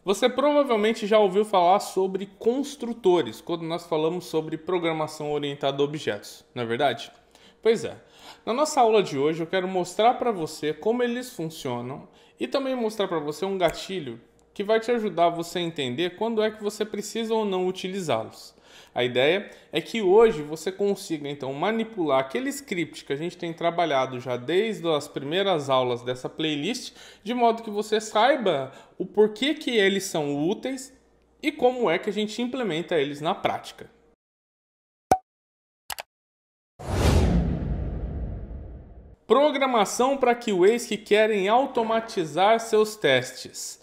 Você provavelmente já ouviu falar sobre construtores quando nós falamos sobre programação orientada a objetos, não é verdade? Pois é. Na nossa aula de hoje eu quero mostrar para você como eles funcionam e também mostrar para você um gatilho que vai te ajudar você a entender quando é que você precisa ou não utilizá-los. A ideia é que hoje você consiga então manipular aquele script que a gente tem trabalhado já desde as primeiras aulas dessa playlist, de modo que você saiba o porquê que eles são úteis e como é que a gente implementa eles na prática. Programação para QAs que querem automatizar seus testes.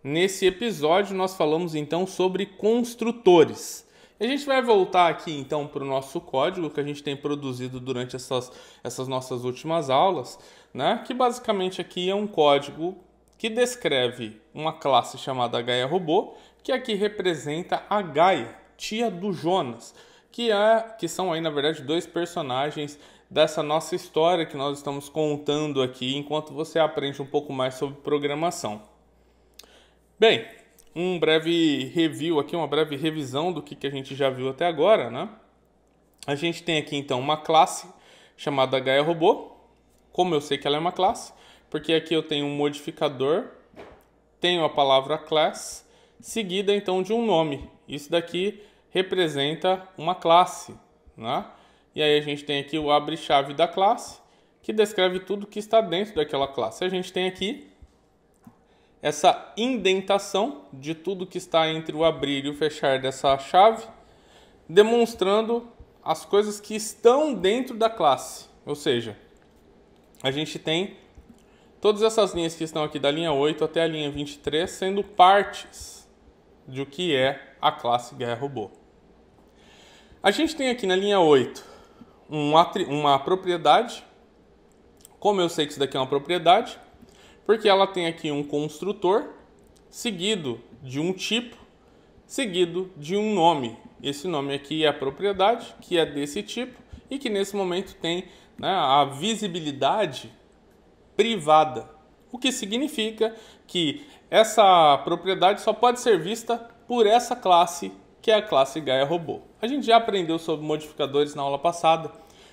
Nesse episódio nós falamos então sobre construtores. A gente vai voltar aqui então para o nosso código que a gente tem produzido durante essas nossas últimas aulas, né? Que basicamente aqui é um código que descreve uma classe chamada Gaia Robô, que aqui representa a Gaia, tia do Jonas, que são aí na verdade dois personagens dessa nossa história que nós estamos contando aqui enquanto você aprende um pouco mais sobre programação. Bem, um breve review aqui, uma breve revisão do que a gente já viu até agora, né? A gente tem aqui então uma classe chamada Gaia Robô. Como eu sei que ela é uma classe? Porque aqui eu tenho um modificador, tenho a palavra class, seguida então de um nome. Isso daqui representa uma classe, né? E aí a gente tem aqui o abre-chave da classe, que descreve tudo que está dentro daquela classe. A gente tem aqui essa indentação de tudo que está entre o abrir e o fechar dessa chave, demonstrando as coisas que estão dentro da classe. Ou seja, a gente tem todas essas linhas que estão aqui da linha 8 até a linha 23 sendo partes do que é a classe Gaia Robô. A gente tem aqui na linha 8 uma propriedade. Como eu sei que isso daqui é uma propriedade? Porque ela tem aqui um construtor, seguido de um tipo, seguido de um nome. Esse nome aqui é a propriedade, que é desse tipo, e que nesse momento tem, né, a visibilidade privada. O que significa que essa propriedade só pode ser vista por essa classe, que é a classe Gaia Robô. A gente já aprendeu sobre modificadores na aula passada.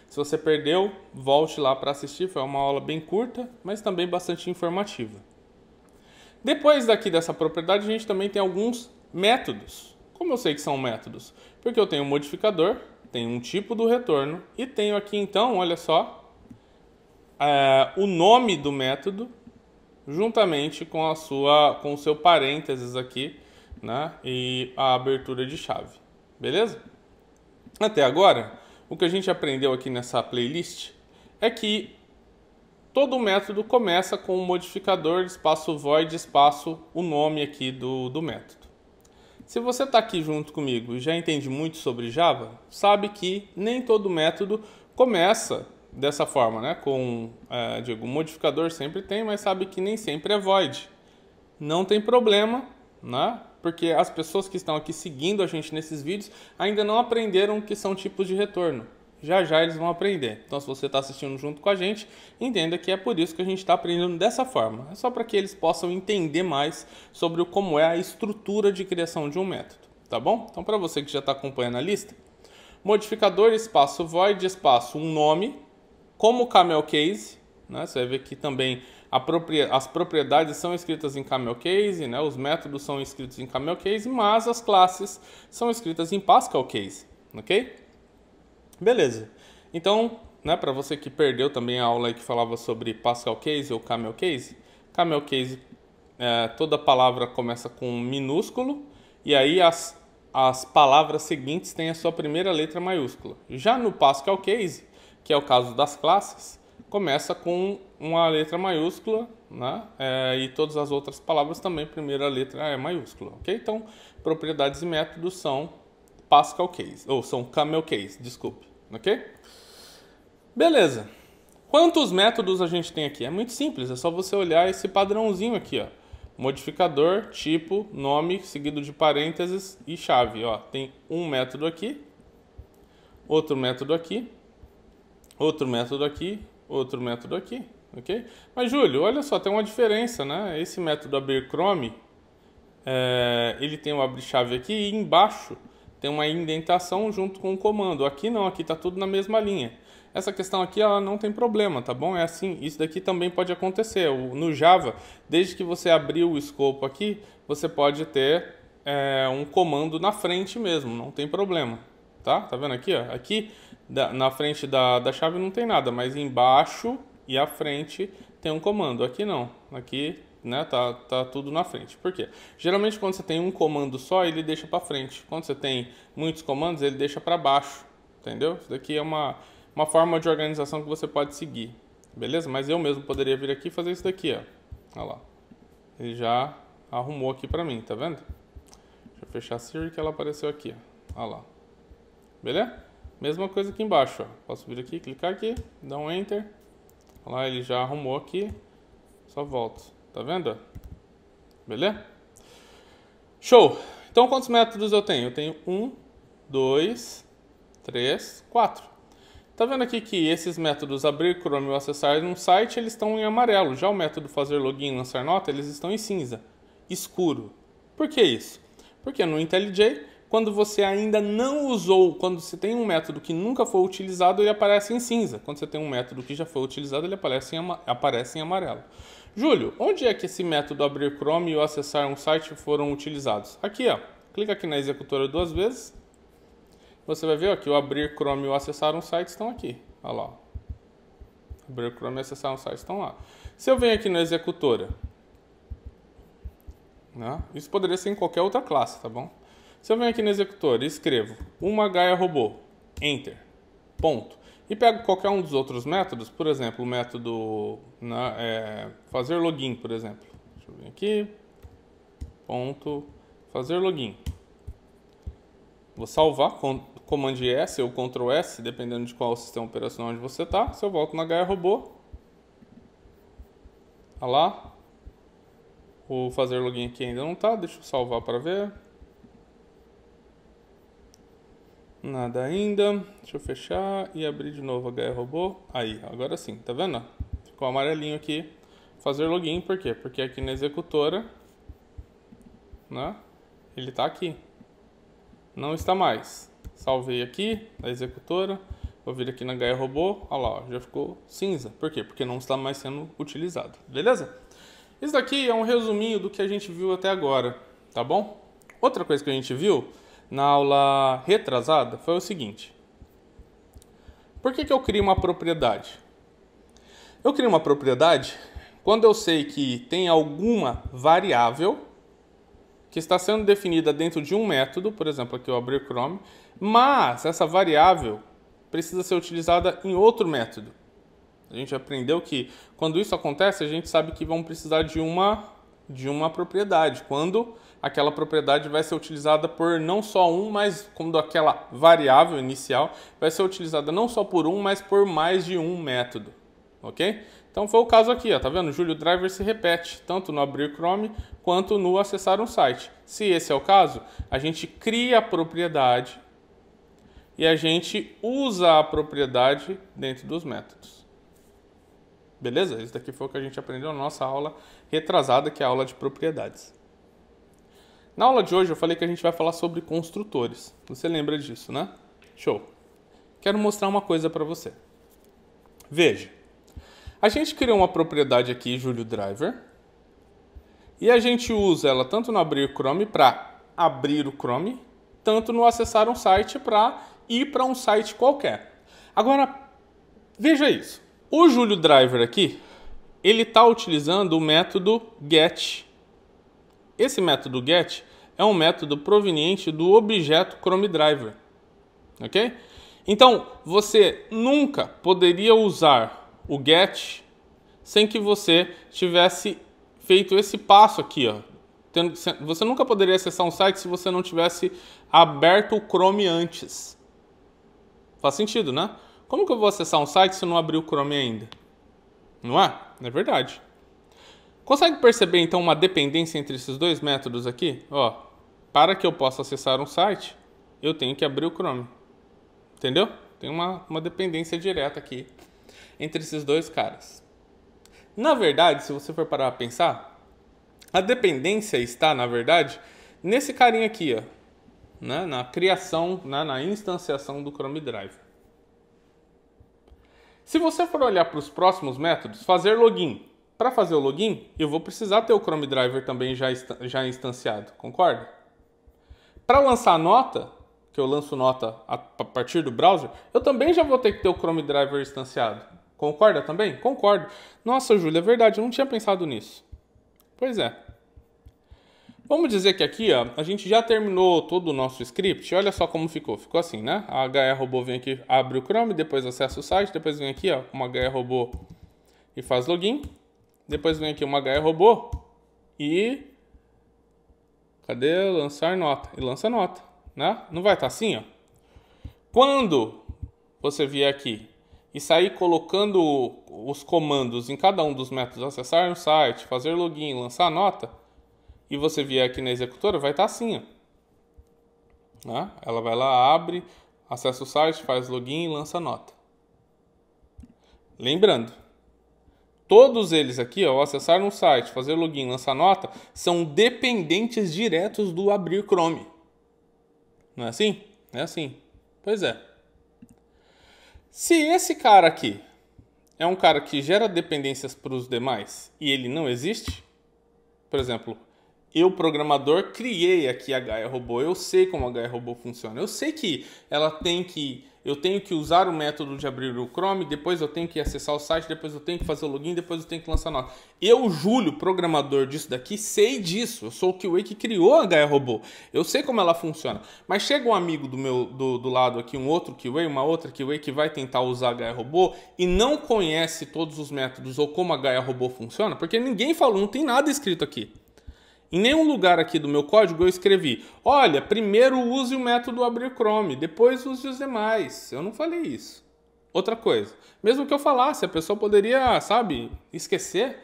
Se você perdeu, volte lá para assistir, foi uma aula bem curta, mas também bastante informativa. Depois daqui dessa propriedade, a gente também tem alguns métodos. Como eu sei que são métodos? Porque eu tenho um modificador, tenho um tipo do retorno e tenho aqui então, olha só, o nome do método juntamente com o seu parênteses aqui, né, e a abertura de chave. Beleza? Até agora, o que a gente aprendeu aqui nessa playlist é que todo método começa com um modificador, espaço void, espaço o nome aqui do método. Se você está aqui junto comigo e já entende muito sobre Java, sabe que nem todo método começa dessa forma, né? O modificador sempre tem, mas sabe que nem sempre é void. Não tem problema, né? Porque as pessoas que estão aqui seguindo a gente nesses vídeos ainda não aprenderam o que são tipos de retorno. Já já eles vão aprender. Então, se você está assistindo junto com a gente, entenda que é por isso que a gente está aprendendo dessa forma. É só para que eles possam entender mais sobre como é a estrutura de criação de um método. Tá bom? Então, para você que já está acompanhando a lista, modificador, espaço void, espaço um nome, como camel case, né? Você vai ver que também as propriedades são escritas em camel case, né? Os métodos são escritos em camel case, mas as classes são escritas em Pascal case, ok? Beleza. Então, né, para você que perdeu também a aula aí que falava sobre Pascal case ou camel case, toda palavra começa com um minúsculo e aí as palavras seguintes têm a sua primeira letra maiúscula. Já no Pascal case, que é o caso das classes, começa com uma letra maiúscula, né? E todas as outras palavras também, primeira letra é maiúscula, ok? Então, propriedades e métodos são Pascal case, ou são camel case, desculpe, ok? Beleza. Quantos métodos a gente tem aqui? É muito simples, é só você olhar esse padrãozinho aqui, ó. Modificador, tipo, nome, seguido de parênteses e chave, ó. Tem um método aqui, outro método aqui, outro método aqui, outro método aqui, ok? Mas, Júlio, olha só, tem uma diferença, né? Esse método abrir Chrome ele tem o abrir-chave aqui e embaixo tem uma indentação junto com o comando. Aqui não, aqui está tudo na mesma linha. Essa questão aqui ela não tem problema, tá bom? É assim, isso daqui também pode acontecer. No Java, desde que você abrir o escopo aqui, você pode ter um comando na frente mesmo, não tem problema. Tá vendo aqui? Ó? Aqui na frente da chave não tem nada, mas embaixo e à frente tem um comando. Aqui não, aqui tá tudo na frente. Por quê? Geralmente quando você tem um comando só, ele deixa para frente. Quando você tem muitos comandos, ele deixa para baixo. Entendeu? Isso daqui é uma forma de organização que você pode seguir. Beleza? Mas eu mesmo poderia vir aqui e fazer isso daqui, ó. Olha lá. Ele já arrumou aqui para mim, tá vendo? Deixa eu fechar a Siri que ela apareceu aqui, ó. Olha lá. Beleza? Mesma coisa aqui embaixo, ó. Posso vir aqui, clicar aqui, dar um Enter. Olha lá, ele já arrumou aqui. Só volto. Tá vendo? Beleza? Show! Então, quantos métodos eu tenho? Eu tenho 1, 2, 3, 4. Tá vendo aqui que esses métodos abrir Chrome ou acessar um site, eles estão em amarelo. Já o método fazer login e lançar nota, eles estão em cinza, escuro. Por que isso? Porque no IntelliJ, quando você ainda não usou, quando você tem um método que nunca foi utilizado, ele aparece em cinza. Quando você tem um método que já foi utilizado, ele aparece em amarelo. Júlio, onde é que esse método abrir Chrome ou acessar um site foram utilizados? Aqui, ó. Clica aqui na executora 2 vezes. Você vai ver ó, que o abrir Chrome ou acessar um site estão aqui. Olha lá. Abrir Chrome e acessar um site estão lá. Se eu venho aqui na executora, né? Isso poderia ser em qualquer outra classe, tá bom? Se eu venho aqui no executor e escrevo uma Gaia robô, enter, ponto, e pego qualquer um dos outros métodos, por exemplo, o método fazer login, por exemplo. Deixa eu vir aqui, ponto, fazer login. Vou salvar com Command S ou Ctrl S, dependendo de qual sistema operacional onde você está. Se eu volto na Gaia robô, olha lá, o fazer login aqui ainda não está, deixa eu salvar para ver. Nada ainda. Deixa eu fechar e abrir de novo a Gaia Robô. Aí, agora sim, tá vendo? Ficou amarelinho aqui. Fazer login, por quê? Porque aqui na executora, né? Ele tá aqui. Não está mais. Salvei aqui na executora. Vou vir aqui na Gaia Robô. Olha lá, já ficou cinza. Por quê? Porque não está mais sendo utilizado. Beleza? Isso daqui é um resuminho do que a gente viu até agora, tá bom? Outra coisa que a gente viu na aula retrasada foi o seguinte. Por que eu crio uma propriedade? Eu crio uma propriedade quando eu sei que tem alguma variável que está sendo definida dentro de um método, por exemplo, aqui eu abri o Chrome, mas essa variável precisa ser utilizada em outro método. A gente aprendeu que quando isso acontece, a gente sabe que vão precisar de uma propriedade, quando aquela propriedade vai ser utilizada por não só um, mas quando aquela variável inicial vai ser utilizada não só por um, mas por mais de um método, ok? Então foi o caso aqui, ó, tá vendo? O Julio Driver se repete, tanto no abrir Chrome quanto no acessar um site. Se esse é o caso, a gente cria a propriedade e a gente usa a propriedade dentro dos métodos. Beleza? Isso daqui foi o que a gente aprendeu na nossa aula retrasada, que é a aula de propriedades. Na aula de hoje eu falei que a gente vai falar sobre construtores. Você lembra disso, né? Show! Quero mostrar uma coisa para você. Veja, a gente criou uma propriedade aqui, Julio Driver, e a gente usa ela tanto no abrir Chrome para abrir o Chrome, tanto no acessar um site para ir para um site qualquer. Agora, veja isso. O Julio Driver aqui, ele está utilizando o método get. Esse método get é um método proveniente do objeto Chrome Driver, ok? Então, você nunca poderia usar o get sem que você tivesse feito esse passo aqui, ó. Você nunca poderia acessar um site se você não tivesse aberto o Chrome antes. Faz sentido, né? Como que eu vou acessar um site se eu não abrir o Chrome ainda? Não é? É verdade. Consegue perceber, então, uma dependência entre esses dois métodos aqui? Ó, para que eu possa acessar um site, eu tenho que abrir o Chrome. Entendeu? Tem uma dependência direta aqui entre esses dois caras. Na verdade, se você for parar a pensar, A dependência está, na verdade, nesse carinha aqui, ó, né? Na criação, né? Na instanciação do Chrome Driver. Se você for olhar para os próximos métodos, fazer login. Para fazer o login, eu vou precisar ter o Chrome Driver também já instanciado, concorda? Para lançar nota, que eu lanço nota a partir do browser, eu também já vou ter que ter o Chrome Driver instanciado. Concorda também? Concordo. Nossa, Júlia, é verdade, eu não tinha pensado nisso. Pois é. Vamos dizer que aqui, ó, a gente já terminou todo o nosso script. Olha só como ficou. Ficou assim, né? A HR-Robô vem aqui, abre o Chrome, depois acessa o site, depois vem aqui, ó, uma HR-Robô e faz login. Depois vem aqui uma HR-Robô e... Cadê? Lançar nota. E lança nota, né? Não vai estar assim, ó. Quando você vier aqui e sair colocando os comandos em cada um dos métodos, acessar no site, fazer login, lançar nota, e você vier aqui na executora, vai estar assim, ó. Né? Ela vai lá, abre, acessa o site, faz login e lança nota. Lembrando, todos eles aqui, ó, acessar no site, fazer login, lançar nota, são dependentes diretos do abrir Chrome. Não é assim? É assim. Pois é. Se esse cara aqui é um cara que gera dependências para os demais e ele não existe, por exemplo, eu, programador, criei aqui a HR-Robô, eu sei como a HR-Robô funciona, eu sei que eu tenho que usar o método de abrir o Chrome, depois eu tenho que acessar o site, depois eu tenho que fazer o login, depois eu tenho que lançar nota. Eu, Júlio, programador disso daqui, sei disso. Eu sou o QA que criou a HR-Robô. Eu sei como ela funciona. Mas chega um amigo do lado aqui, um outro QA, uma outra QA que vai tentar usar a HR-Robô e não conhece todos os métodos ou como a HR-Robô funciona, porque ninguém falou, não tem nada escrito aqui. Em nenhum lugar aqui do meu código eu escrevi, olha, primeiro use o método abrir Chrome, depois use os demais. Eu não falei isso. Outra coisa, mesmo que eu falasse, a pessoa poderia, sabe, esquecer.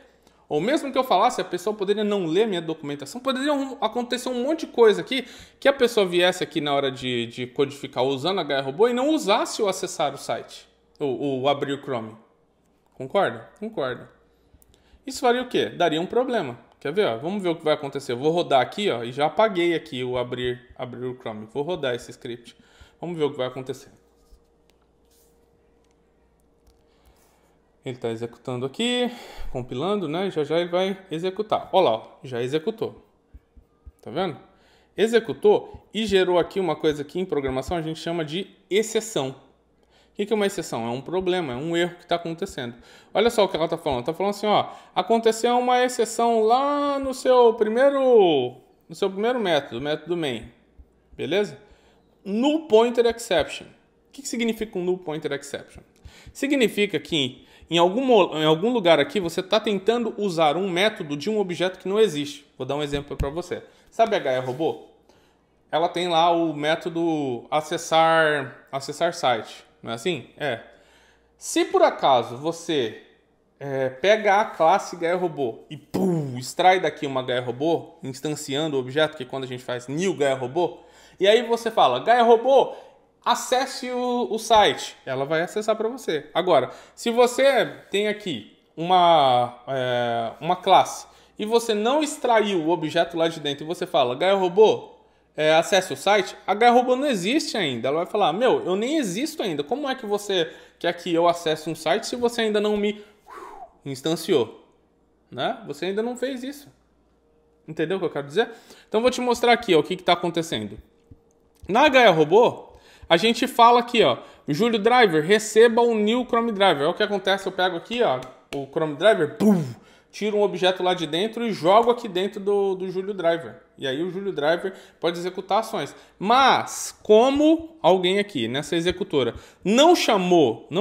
Ou mesmo que eu falasse, a pessoa poderia não ler minha documentação. Poderia acontecer um monte de coisa aqui, que a pessoa viesse aqui na hora de codificar usando a HR-Robô e não usasse o acessar o site, ou abrir o Chrome. Concorda? Concorda. Isso faria o quê? Daria um problema. Quer ver? Ó? Vamos ver o que vai acontecer. Eu vou rodar aqui, ó, e já apaguei aqui o abrir o Chrome. Vou rodar esse script. Vamos ver o que vai acontecer. Ele está executando aqui, compilando, né? Já ele vai executar. Olha lá, ó, já executou. Tá vendo? Executou e gerou aqui uma coisa que em programação a gente chama de exceção. O que é uma exceção? É um problema, é um erro que está acontecendo. Olha só o que ela está falando. Está falando assim, ó, aconteceu uma exceção lá no seu primeiro método, o método main. Beleza? Null pointer exception. O que significa um null pointer exception? Significa que em algum lugar aqui você está tentando usar um método de um objeto que não existe. Vou dar um exemplo para você. Sabe a HR-Robô? Ela tem lá o método acessar site. Não é assim? É. Se por acaso você pega a classe HR-Robô e extrai daqui uma HR-Robô, instanciando o objeto, que é quando a gente faz new HR-Robô, e aí você fala, HR-Robô, acesse o site. Ela vai acessar para você. Agora, se você tem aqui uma classe e você não extraiu o objeto lá de dentro e você fala, HR-Robô, acesse o site, a HR-Robô não existe ainda. Ela vai falar, meu, eu nem existo ainda. Como é que você quer que eu acesse um site se você ainda não me instanciou? Né? Você ainda não fez isso. Entendeu o que eu quero dizer? Então eu vou te mostrar aqui ó, o que está acontecendo. Na HR-Robô, a gente fala aqui, ó, Júlio Driver, receba um new Chrome Driver. Olha o que acontece, eu pego aqui, ó, o Chrome Driver, tiro um objeto lá de dentro e jogo aqui dentro do Júlio Driver. E aí o Júlio Driver pode executar ações. Mas, como alguém aqui nessa executora não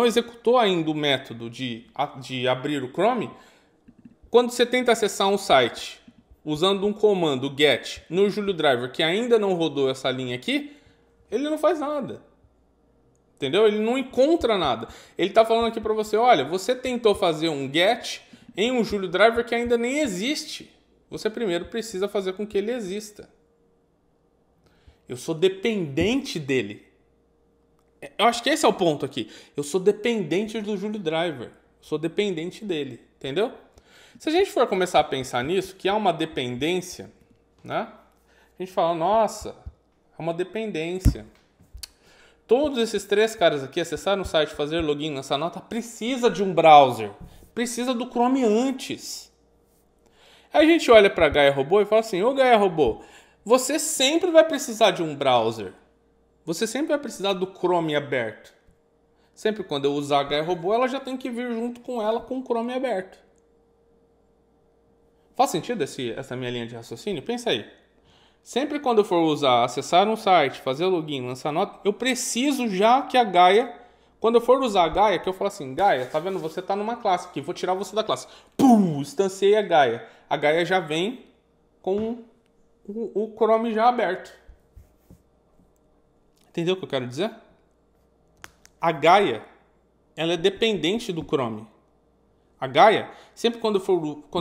executou ainda o método de abrir o Chrome, quando você tenta acessar um site usando um comando get no Júlio Driver que ainda não rodou essa linha aqui, ele não faz nada. Entendeu? Ele não encontra nada. Ele está falando aqui para você, olha, você tentou fazer um get em um Júlio Driver que ainda nem existe. Você primeiro precisa fazer com que ele exista. Eu sou dependente dele. Eu acho que esse é o ponto aqui. Eu sou dependente do Júlio Driver. Eu sou dependente dele. Entendeu? Se a gente for começar a pensar nisso, que há uma dependência, né? A gente fala, nossa, é uma dependência. Todos esses 3 caras aqui, acessar no site, fazer login nessa nota, precisa de um browser. Precisa do Chrome antes. Aí a gente olha para Gaia Robô e fala assim, ô Gaia Robô, você sempre vai precisar de um browser. Você sempre vai precisar do Chrome aberto. Sempre quando eu usar a Gaia Robô, ela já tem que vir junto com ela com o Chrome aberto. Faz sentido essa minha linha de raciocínio? Pensa aí. Sempre quando eu for usar, acessar um site, fazer login, lançar nota, eu preciso já que a Gaia, quando eu for usar a Gaia, que eu falo assim, Gaia, tá vendo? Você tá numa classe aqui, vou tirar você da classe. Pum, instanciei a Gaia. A Gaia já vem com o Chrome já aberto. Entendeu o que eu quero dizer? A Gaia, ela é dependente do Chrome. A Gaia, sempre quando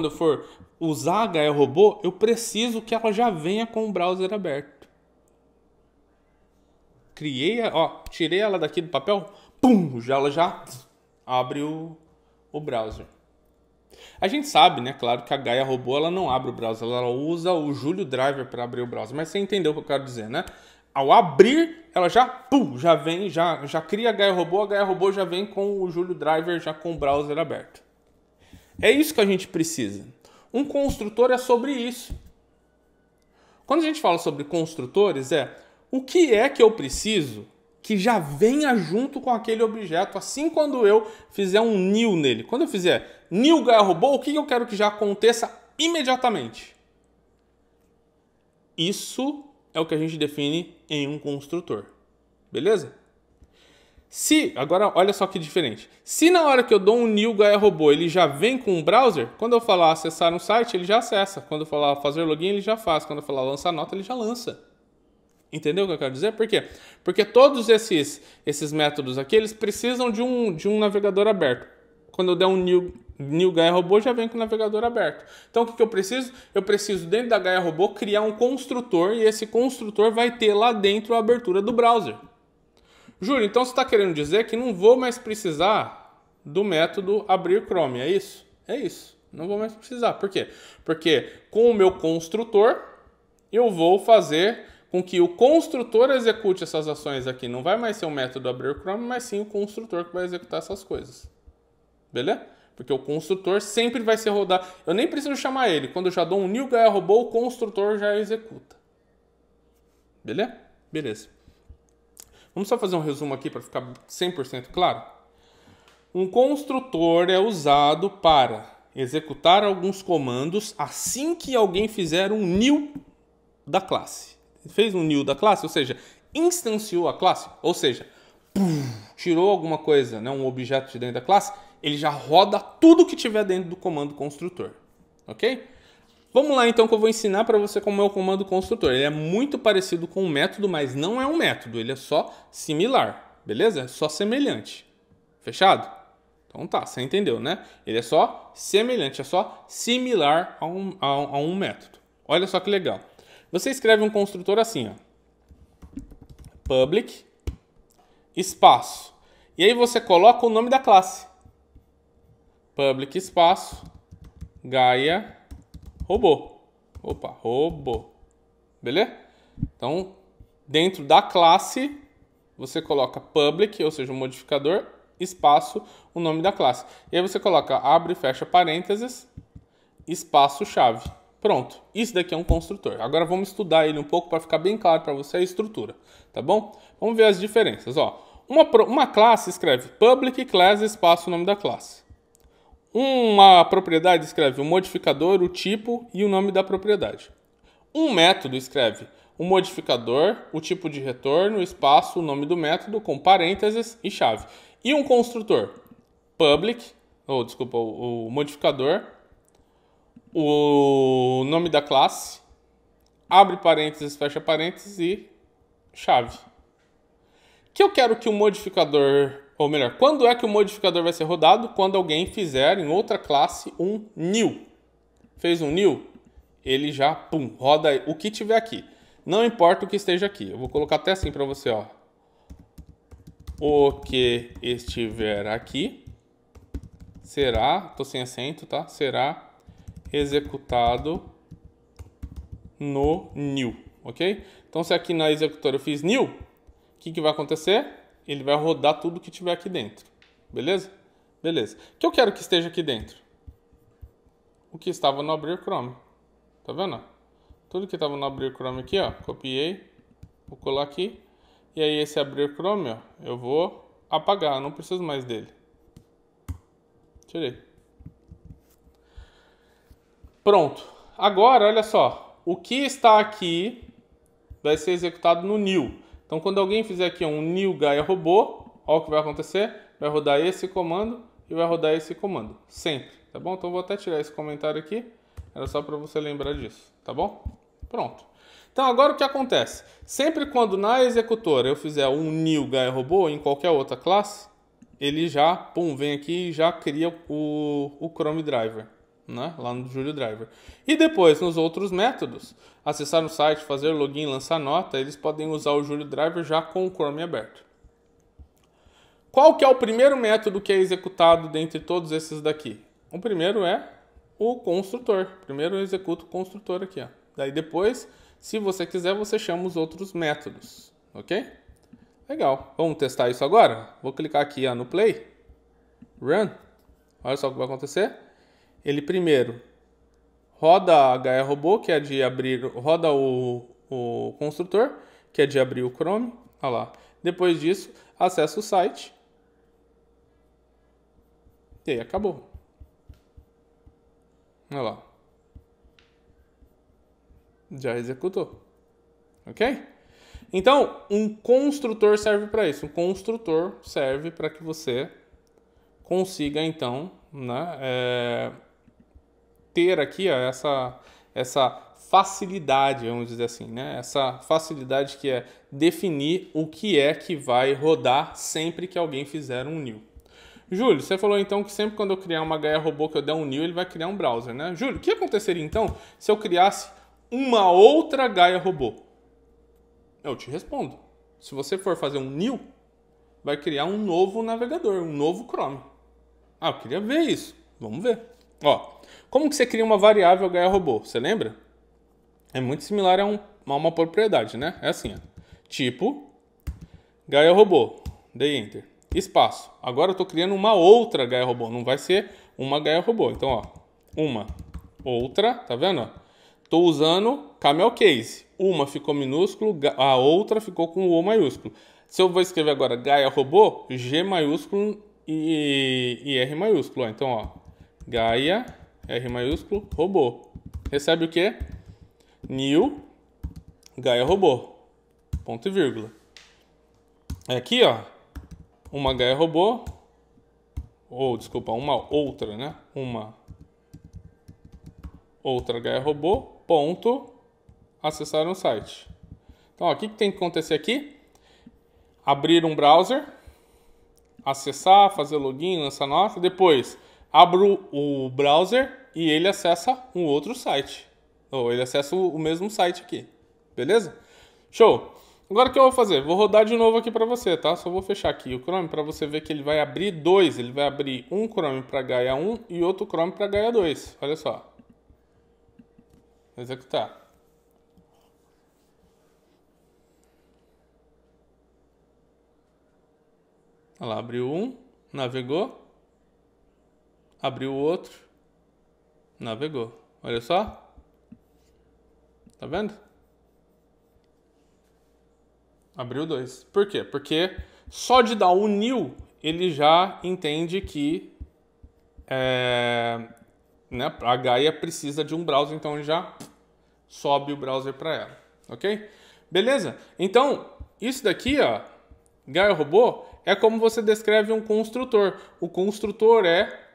eu for usar a Gaia Robô, eu preciso que ela já venha com o browser aberto. Tirei ela daqui do papel, pum, ela já abre o browser. A gente sabe, né, claro, que a Gaia Robô ela não abre o browser, ela usa o Julio Driver para abrir o browser, mas você entendeu o que eu quero dizer, né? Ao abrir, ela já vem, já cria a Gaia Robô já vem com o Julio Driver, já com o browser aberto. É isso que a gente precisa. Um construtor é sobre isso. Quando a gente fala sobre construtores, o que é que eu preciso que já venha junto com aquele objeto, assim quando eu fizer um new nele. Quando eu fizer new Gaia Robô, o que eu quero que já aconteça imediatamente? Isso é o que a gente define em um construtor. Beleza? Agora olha só que diferente. Se na hora que eu dou um new Gaia Robô, ele já vem com um browser, quando eu falar acessar um site, ele já acessa. Quando eu falar fazer login, ele já faz. Quando eu falar lançar nota, ele já lança. Entendeu o que eu quero dizer? Por quê? Porque todos esses métodos aqui, eles precisam de um navegador aberto. Quando eu der um new Gaia Robô, já vem com o navegador aberto. Então, o que eu preciso? Eu preciso, dentro da Gaia Robô, criar um construtor, e esse construtor vai ter lá dentro a abertura do browser. Júlio, então você está querendo dizer que não vou mais precisar do método abrir Chrome, é isso? É isso. Não vou mais precisar. Por quê? Porque com o meu construtor, eu vou fazer com que o construtor execute essas ações aqui. Não vai mais ser o método abrir Chrome, mas sim o construtor que vai executar essas coisas. Beleza? Porque o construtor sempre vai ser rodar. Eu nem preciso chamar ele. Quando eu já dou um new Gaia Robô, o construtor já executa. Beleza? Beleza. Vamos só fazer um resumo aqui para ficar 100% claro? Um construtor é usado para executar alguns comandos assim que alguém fizer um new da classe. Fez um new da classe, ou seja, instanciou a classe, ou seja, tirou alguma coisa, né, um objeto de dentro da classe, ele já roda tudo que tiver dentro do comando construtor. Ok? Vamos lá então que eu vou ensinar para você como é o comando construtor. Ele é muito parecido com um método, mas não é um método. Ele é só similar, beleza? É só semelhante. Fechado? Então tá, você entendeu, né? Ele é só semelhante, é só similar a um método. Olha só que legal. Você escreve um construtor assim, ó. Public, espaço. E aí você coloca o nome da classe. Public, espaço, Gaia Robô. Opa, robô. Beleza? Então, dentro da classe, você coloca public, ou seja, um modificador, espaço, o nome da classe. E aí você coloca abre e fecha parênteses, espaço chave. Pronto. Isso daqui é um construtor. Agora vamos estudar ele um pouco para ficar bem claro para você a estrutura. Tá bom? Vamos ver as diferenças. Ó, uma classe escreve public class, espaço, o nome da classe. Uma propriedade escreve o modificador, o tipo e o nome da propriedade. Um método escreve o modificador, o tipo de retorno, espaço, o nome do método, com parênteses e chave. E um construtor, o modificador, o nome da classe, abre parênteses, fecha parênteses e chave. Que eu quero que o modificador... Ou melhor, quando é que o modificador vai ser rodado? Quando alguém fizer em outra classe um new. Fez um new, ele já, roda o que tiver aqui. Não importa o que esteja aqui. Eu vou colocar até assim para você, ó. O que estiver aqui será, tô sem acento, tá? Será executado no new, ok? Então, se aqui na executora eu fiz new, o que vai acontecer? Ele vai rodar tudo que tiver aqui dentro, beleza? Beleza. O que eu quero que esteja aqui dentro? O que estava no abrir Chrome. Tá vendo? Tudo que estava no abrir Chrome aqui, ó, copiei, vou colar aqui. E aí esse abrir Chrome, ó, eu vou apagar, não preciso mais dele. Tirei. Pronto. Agora, olha só, o que está aqui vai ser executado no new. Então, quando alguém fizer aqui um new Gaia robô, olha o que vai acontecer. Vai rodar esse comando e vai rodar esse comando. Sempre, tá bom? Então, eu vou até tirar esse comentário aqui. Era só para você lembrar disso, tá bom? Pronto. Então, agora o que acontece? Sempre quando na executora eu fizer um new Gaia robô em qualquer outra classe, ele já, pum, vem aqui e já cria o Chrome Driver, né? Lá no Julio Driver. E depois, nos outros métodos, acessar no site, fazer login, lançar nota, eles podem usar o Julio Driver já com o Chrome aberto. Qual que é o primeiro método que é executado dentre todos esses daqui? O primeiro é o construtor. Primeiro eu executo o construtor aqui, ó. Daí depois, se você quiser, você chama os outros métodos, ok? Legal. Vamos testar isso agora? Vou clicar aqui, ó, no play. Run. Olha só o que vai acontecer. Ele primeiro roda a Gaia Robô, que é de abrir, roda o construtor, que é de abrir o Chrome. Olha lá. Depois disso, acessa o site. E aí acabou. Olha lá. Já executou. Ok? Então, um construtor serve para isso. Um construtor serve para que você consiga, então, né, ter aqui ó, essa facilidade, vamos dizer assim, né? Essa facilidade que é definir o que é que vai rodar sempre que alguém fizer um new. Júlio, você falou então que sempre quando eu criar uma Gaia Robô que eu der um new, ele vai criar um browser, né? Júlio, o que aconteceria então se eu criasse uma outra Gaia Robô? Eu te respondo. Se você for fazer um new, vai criar um novo navegador, um novo Chrome. Ah, eu queria ver isso. Vamos ver. Ó, como que você cria uma variável Gaia Robô? Você lembra? É muito similar a uma propriedade, né? É assim, ó. Tipo, Gaia Robô. Dei Enter. Espaço. Agora eu estou criando uma outra Gaia Robô. Não vai ser uma Gaia Robô. Então, ó, uma outra, tá vendo? Estou usando camel case. Uma ficou minúsculo, a outra ficou com o O maiúsculo. Se eu vou escrever agora Gaia Robô, G maiúsculo e R maiúsculo. Ó. Então, ó, Gaia, R maiúsculo, robô. Recebe o quê? New Gaia Robô. Ponto e vírgula. Aqui, ó, uma Gaia Robô, ou desculpa, uma outra, né? Uma outra Gaia Robô, ponto, acessar um site. Então, ó, o que tem que acontecer aqui? Abrir um browser, acessar, fazer login, lançar nota, depois abro o browser e ele acessa um outro site. Ou ele acessa o mesmo site aqui. Beleza? Show! Agora o que eu vou fazer? Vou rodar de novo aqui para você, tá? Só vou fechar aqui o Chrome para você ver que ele vai abrir dois. Ele vai abrir um Chrome para Gaia 1 e outro Chrome para Gaia 2. Olha só. Vou executar. Olha lá, abriu um, navegou. Abriu o outro, navegou. Olha só. Tá vendo? Abriu dois. Por quê? Porque só de dar o new, ele já entende que né, a Gaia precisa de um browser, então ele já sobe o browser para ela. Ok? Beleza? Então, isso daqui, ó, Gaia Robô, é como você descreve um construtor. O construtor é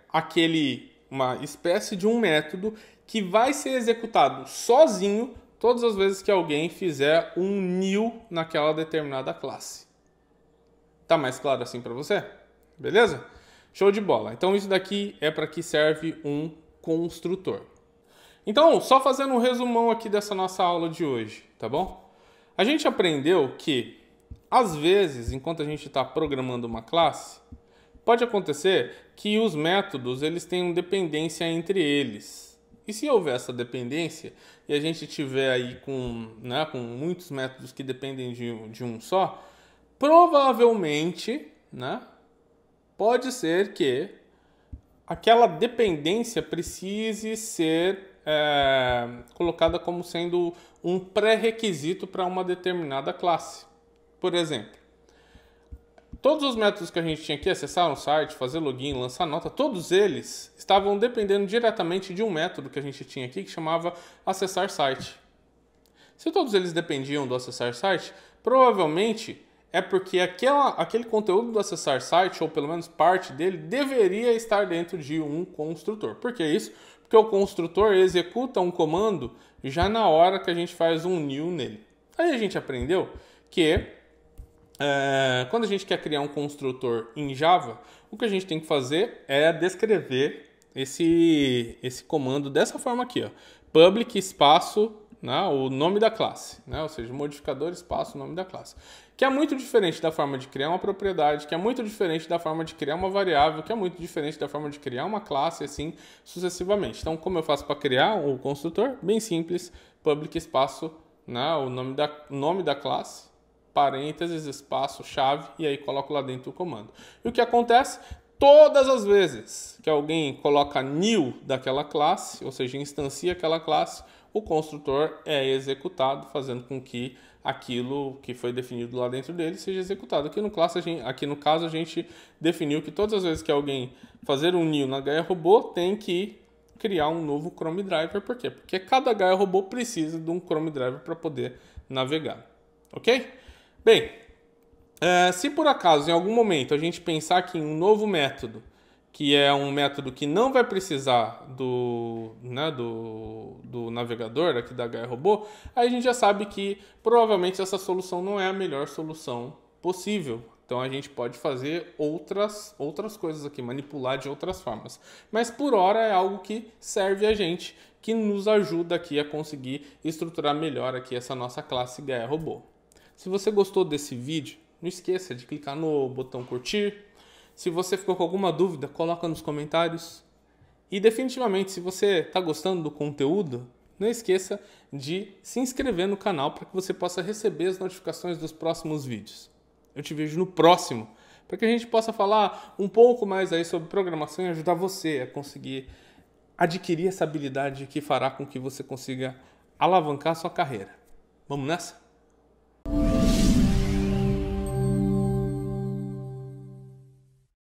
uma espécie de um método que vai ser executado sozinho todas as vezes que alguém fizer um new naquela determinada classe. Tá mais claro assim para você? Beleza? Show de bola. Então isso daqui é para que serve um construtor. Então, só fazendo um resumão aqui dessa nossa aula de hoje, tá bom? A gente aprendeu que, às vezes, enquanto a gente está programando uma classe, pode acontecer que os métodos eles tenham dependência entre eles, E se houver essa dependência e a gente tiver aí com muitos métodos que dependem de um só, provavelmente, né, pode ser que aquela dependência precise ser colocada como sendo um pré-requisito para uma determinada classe. Por exemplo, todos os métodos que a gente tinha aqui, acessar um site, fazer login, lançar nota, todos eles estavam dependendo diretamente de um método que a gente tinha aqui que chamava acessar site. Se todos eles dependiam do acessar site, provavelmente é porque aquele conteúdo do acessar site, ou pelo menos parte dele, deveria estar dentro de um construtor. Por que isso? Porque o construtor executa um comando já na hora que a gente faz um new nele. Aí a gente aprendeu que quando a gente quer criar um construtor em Java, o que a gente tem que fazer é descrever esse comando dessa forma aqui, ó, public espaço, né, o nome da classe, né, ou seja, modificador espaço nome da classe, que é muito diferente da forma de criar uma propriedade, que é muito diferente da forma de criar uma variável, que é muito diferente da forma de criar uma classe, assim sucessivamente. Então, como eu faço para criar o construtor? Bem simples, public espaço, né, o nome da classe, parênteses, espaço, chave, e aí coloco lá dentro o comando. E o que acontece? Todas as vezes que alguém coloca new daquela classe, ou seja, instancia aquela classe, o construtor é executado, fazendo com que aquilo que foi definido lá dentro dele seja executado. Aqui no caso a gente definiu que todas as vezes que alguém fazer um new na Gaia Robô tem que criar um novo Chrome Driver. Por quê? Porque cada Gaia Robô precisa de um Chrome Driver para poder navegar. Ok? Bem, se por acaso em algum momento a gente pensar que em um novo método, que é um método que não vai precisar do navegador aqui da Gaia Robô, aí a gente já sabe que provavelmente essa solução não é a melhor solução possível. Então a gente pode fazer outras coisas aqui, manipular de outras formas. Mas por hora é algo que serve a gente, que nos ajuda aqui a conseguir estruturar melhor aqui essa nossa classe Gaia Robô. Se você gostou desse vídeo, não esqueça de clicar no botão curtir. Se você ficou com alguma dúvida, coloca nos comentários. E definitivamente, se você está gostando do conteúdo, não esqueça de se inscrever no canal para que você possa receber as notificações dos próximos vídeos. Eu te vejo no próximo, para que a gente possa falar um pouco mais aí sobre programação e ajudar você a conseguir adquirir essa habilidade que fará com que você consiga alavancar a sua carreira. Vamos nessa?